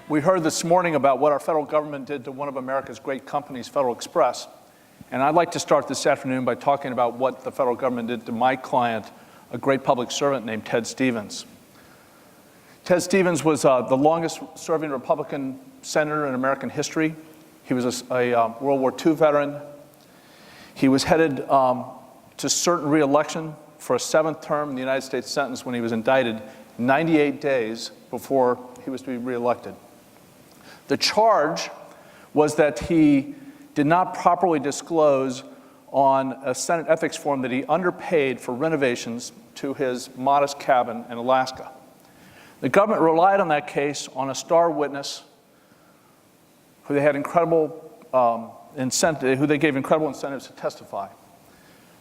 We heard this morning about what our federal government did to one of America's great companies, Federal Express. And I'd like to start this afternoon by talking about what the federal government did to my client, a great public servant named Ted Stevens. Ted Stevens was the longest-serving Republican senator in American history. He was a World War II veteran. He was headed to certain re-election for a 7th term in the United States Senate when he was indicted 98 days before he was to be re-elected. The charge was that he did not properly disclose on a Senate ethics form that he underpaid for renovations to his modest cabin in Alaska. The government relied on that case on a star witness who they had who they gave incredible incentives to testify.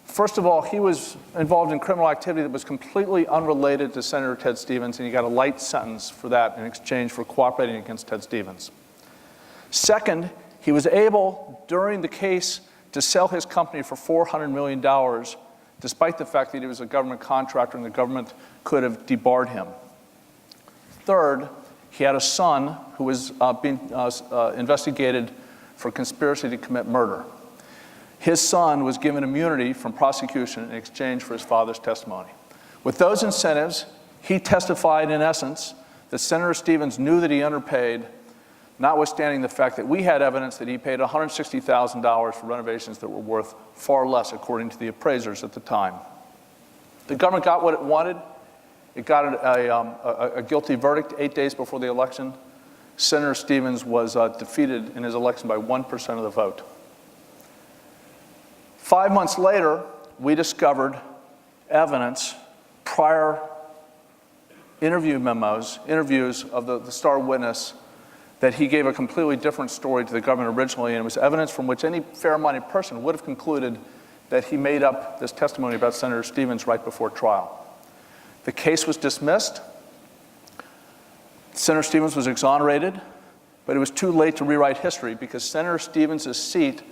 First of all, he was involved in criminal activity that was completely unrelated to Senator Ted Stevens, and he got a light sentence for that in exchange for cooperating against Ted Stevens. Second, he was able, during the case, to sell his company for $400 million, despite the fact that he was a government contractor and the government could have debarred him. Third, he had a son who was being investigated for conspiracy to commit murder. His son was given immunity from prosecution in exchange for his father's testimony. With those incentives, he testified in essence that Senator Stevens knew that he underpaid, notwithstanding the fact that we had evidence that he paid $160,000 for renovations that were worth far less, according to the appraisers at the time. The government got what it wanted. It got a guilty verdict 8 days before the election. Senator Stevens was defeated in his election by 1% of the vote. 5 months later, we discovered evidence, prior interview memos, interviews of the star witness, that he gave a completely different story to the government originally, and it was evidence from which any fair-minded person would have concluded that he made up this testimony about Senator Stevens right before trial. The case was dismissed. Senator Stevens was exonerated, but it was too late to rewrite history because Senator Stevens' seat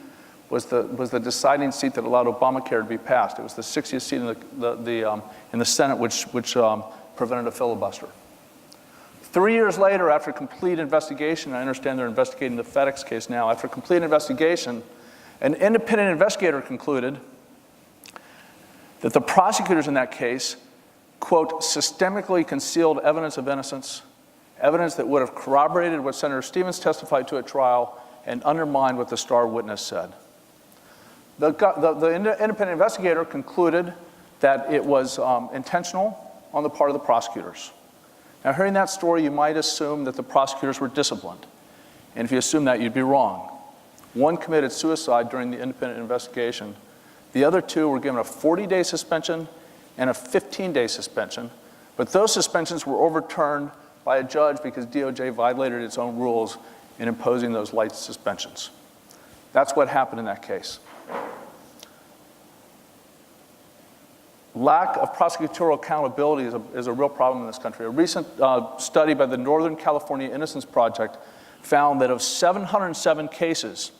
was the deciding seat that allowed Obamacare to be passed. It was the 60th seat in the Senate which prevented a filibuster. 3 years later, after complete investigation, I understand they're investigating the FedEx case now, after complete investigation, an independent investigator concluded that the prosecutors in that case, quote, systemically concealed evidence of innocence, evidence that would have corroborated what Senator Stevens testified to at trial and undermined what the star witness said. The independent investigator concluded that it was intentional on the part of the prosecutors. Now, hearing that story, you might assume that the prosecutors were disciplined. And if you assume that, you'd be wrong. One committed suicide during the independent investigation. The other two were given a 40-day suspension and a 15-day suspension. But those suspensions were overturned by a judge because DOJ violated its own rules in imposing those light suspensions. That's what happened in that case. Lack of prosecutorial accountability is a real problem in this country. A recent study by the Northern California Innocence Project found that of 707 cases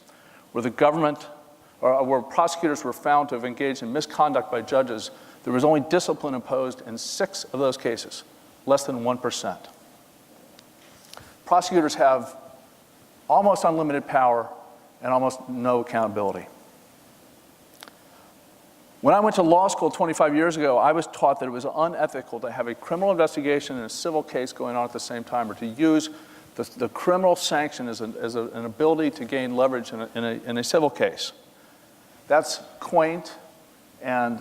where the government or where prosecutors were found to have engaged in misconduct by judges, there was only discipline imposed in 6 of those cases, less than 1%. Prosecutors have almost unlimited power and almost no accountability. When I went to law school 25 years ago, I was taught that it was unethical to have a criminal investigation and a civil case going on at the same time, or to use the criminal sanction as an ability to gain leverage in a civil case. That's quaint and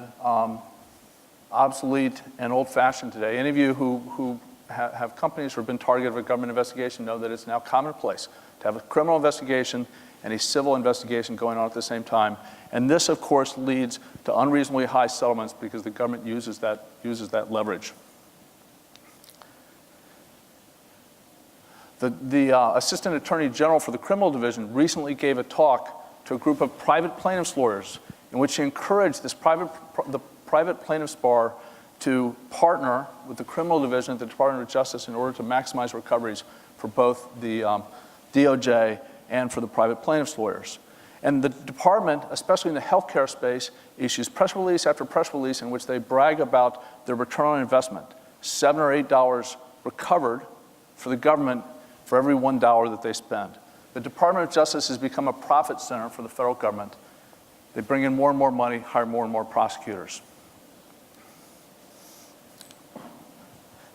obsolete and old-fashioned today. Any of you who have companies who have been targeted of a government investigation know that it's now commonplace to have a criminal investigation and a civil investigation going on at the same time. And this, of course, leads to unreasonably high settlements because the government uses that leverage. The Assistant Attorney General for the Criminal Division recently gave a talk to a group of private plaintiffs' lawyers in which he encouraged the private plaintiffs' bar to partner with the Criminal Division at the Department of Justice in order to maximize recoveries for both the DOJ and for the private plaintiffs' lawyers. And the department, especially in the healthcare space, issues press release after press release in which they brag about their return on investment. $7 or $8 recovered for the government for every $1 that they spend. The Department of Justice has become a profit center for the federal government. They bring in more and more money, hire more and more prosecutors.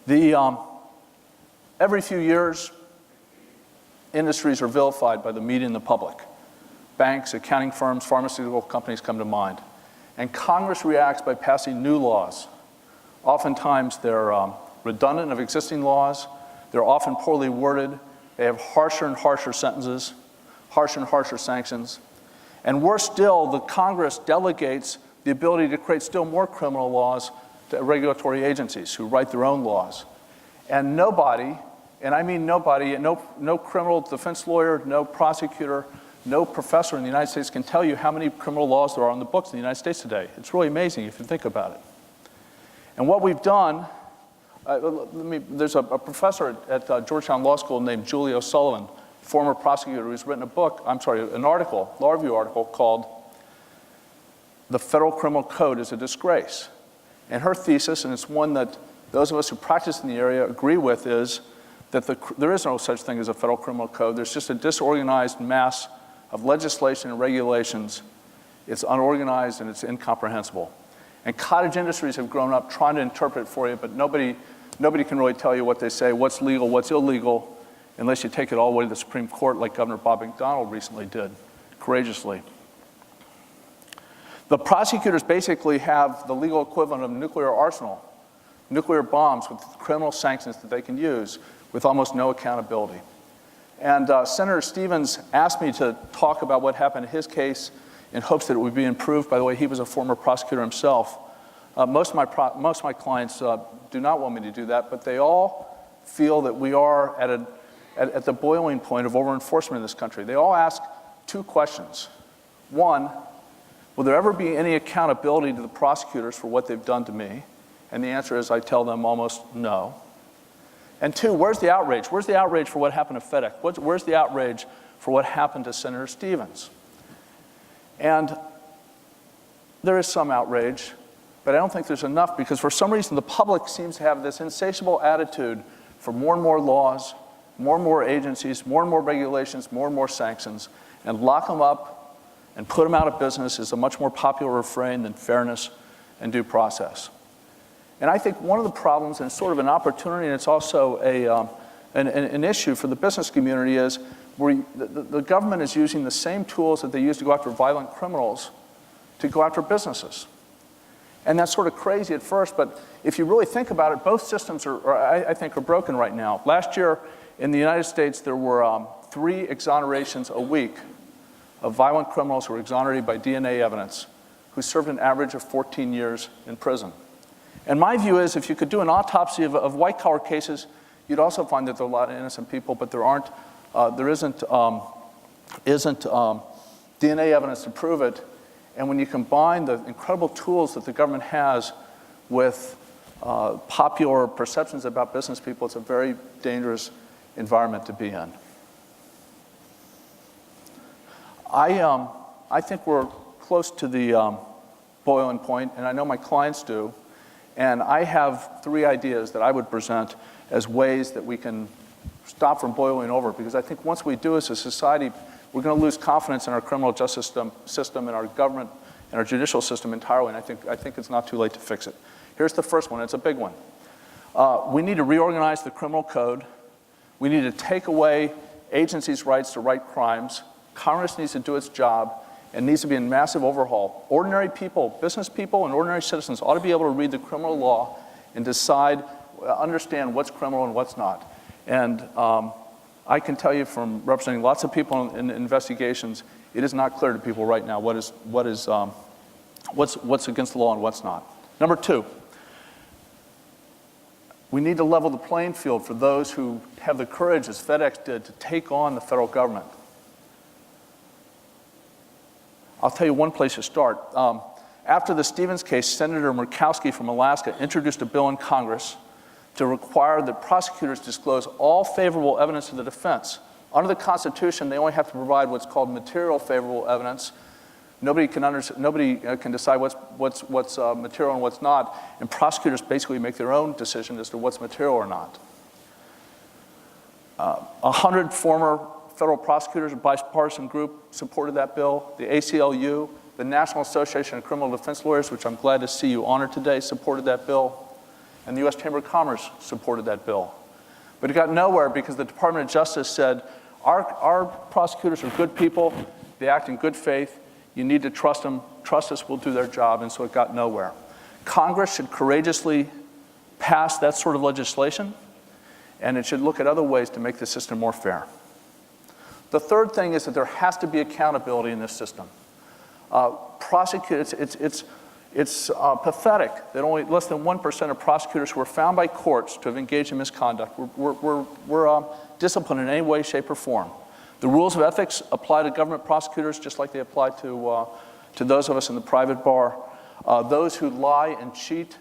Every few years, industries are vilified by the media and the public. Banks, accounting firms, pharmaceutical companies come to mind. And Congress reacts by passing new laws. Oftentimes, they're redundant of existing laws. They're often poorly worded. They have harsher and harsher sentences, harsher and harsher sanctions. And worse still, the Congress delegates the ability to create still more criminal laws to regulatory agencies who write their own laws. And nobody, and I mean nobody, no criminal defense lawyer, no prosecutor, no professor in the United States can tell you how many criminal laws there are on the books in the United States today. It's really amazing if you think about it. And what we've done, there's a professor at Georgetown Law School named Julie O'Sullivan, former prosecutor, who's written an article, law review article called "The Federal Criminal Code is a Disgrace." And her thesis, and it's one that those of us who practice in the area agree with, is that there is no such thing as a federal criminal code. There's just a disorganized mass of legislation and regulations. It's unorganized and it's incomprehensible. And cottage industries have grown up trying to interpret it for you, but nobody can really tell you what they say, what's legal, what's illegal, unless you take it all the way to the Supreme Court like Governor Bob McDonnell recently did, courageously. The prosecutors basically have the legal equivalent of nuclear arsenal, nuclear bombs with criminal sanctions that they can use with almost no accountability. And Senator Stevens asked me to talk about what happened in his case in hopes that it would be improved. By the way, he was a former prosecutor himself. Most of my clients do not want me to do that, but they all feel that we are at the boiling point of over-enforcement in this country. They all ask two questions. One, will there ever be any accountability to the prosecutors for what they've done to me? And the answer is, I tell them almost no. And two, where's the outrage? Where's the outrage for what happened to FedEx? Where's the outrage for what happened to Senator Stevens? And there is some outrage, but I don't think there's enough, because for some reason the public seems to have this insatiable attitude for more and more laws, more and more agencies, more and more regulations, more and more sanctions, and lock them up and put them out of business is a much more popular refrain than fairness and due process. And I think one of the problems, and it's sort of an opportunity, and it's also an issue for the business community, is where the government is using the same tools that they use to go after violent criminals to go after businesses. And that's sort of crazy at first, but if you really think about it, both systems I think are broken right now. Last year in the United States, there were 3 exonerations a week of violent criminals who were exonerated by DNA evidence, who served an average of 14 years in prison. And my view is, if you could do an autopsy of white-collar cases, you'd also find that there are a lot of innocent people, but there isn't DNA evidence to prove it. And when you combine the incredible tools that the government has with popular perceptions about business people, it's a very dangerous environment to be in. I think we're close to the boiling point, and I know my clients do. And I have 3 ideas that I would present as ways that we can stop from boiling over, because I think once we do as a society, we're going to lose confidence in our criminal justice system, in our government, and our judicial system entirely, and I think it's not too late to fix it. Here's the first one. It's a big one. We need to reorganize the criminal code. We need to take away agencies' rights to write crimes. Congress needs to do its job. It needs to be a massive overhaul. Ordinary people, business people, and ordinary citizens ought to be able to read the criminal law and decide, understand what's criminal and what's not. And I can tell you from representing lots of people in investigations, it is not clear to people right now what's against the law and what's not. Number 2, we need to level the playing field for those who have the courage, as FedEx did, to take on the federal government. I'll tell you one place to start. After the Stevens case, Senator Murkowski from Alaska introduced a bill in Congress to require that prosecutors disclose all favorable evidence to the defense. Under the Constitution, they only have to provide what's called material favorable evidence. Nobody can decide what's material and what's not, and prosecutors basically make their own decision as to what's material or not. 100 former federal prosecutors, a bipartisan group, supported that bill. The ACLU, the National Association of Criminal Defense Lawyers, which I'm glad to see you honored today, supported that bill. And the U.S. Chamber of Commerce supported that bill. But it got nowhere because the Department of Justice said, our prosecutors are good people, they act in good faith, you need to trust them, trust us, we'll do their job, and so it got nowhere. Congress should courageously pass that sort of legislation, and it should look at other ways to make the system more fair. The third thing is that there has to be accountability in this system. Prosecutors, it's pathetic that only less than 1% of prosecutors who are found by courts to have engaged in misconduct were disciplined in any way, shape, or form. The rules of ethics apply to government prosecutors just like they apply to those of us in the private bar. Those who lie and cheat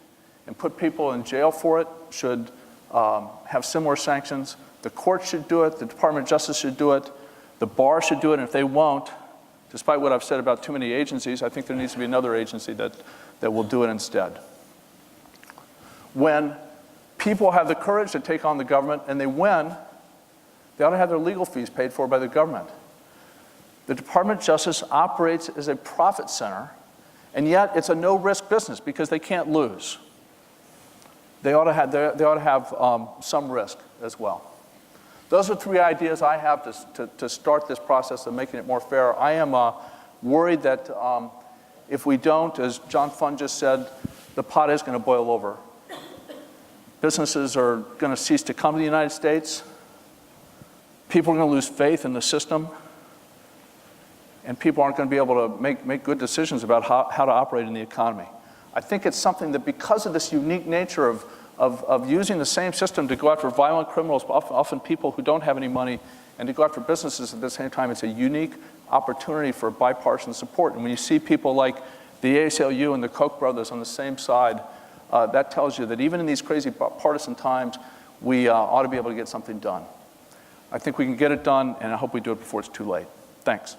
and put people in jail for it should have similar sanctions. The court should do it, the Department of Justice should do it, the bar should do it, and if they won't, despite what I've said about too many agencies, I think there needs to be another agency that will do it instead. When people have the courage to take on the government and they win, they ought to have their legal fees paid for by the government. The Department of Justice operates as a profit center, and yet it's a no-risk business because they can't lose. They ought to have some risk as well. Those are three ideas I have to start this process of making it more fair. I am worried that if we don't, as John Fund just said, the pot is going to boil over. Businesses are going to cease to come to the United States. People are going to lose faith in the system. And people aren't going to be able to make good decisions about how to operate in the economy. I think it's something that because of this unique nature of using the same system to go after violent criminals, often people who don't have any money, and to go after businesses at the same time, it's a unique opportunity for bipartisan support. And when you see people like the ACLU and the Koch brothers on the same side, that tells you that even in these crazy partisan times, we ought to be able to get something done. I think we can get it done, and I hope we do it before it's too late. Thanks.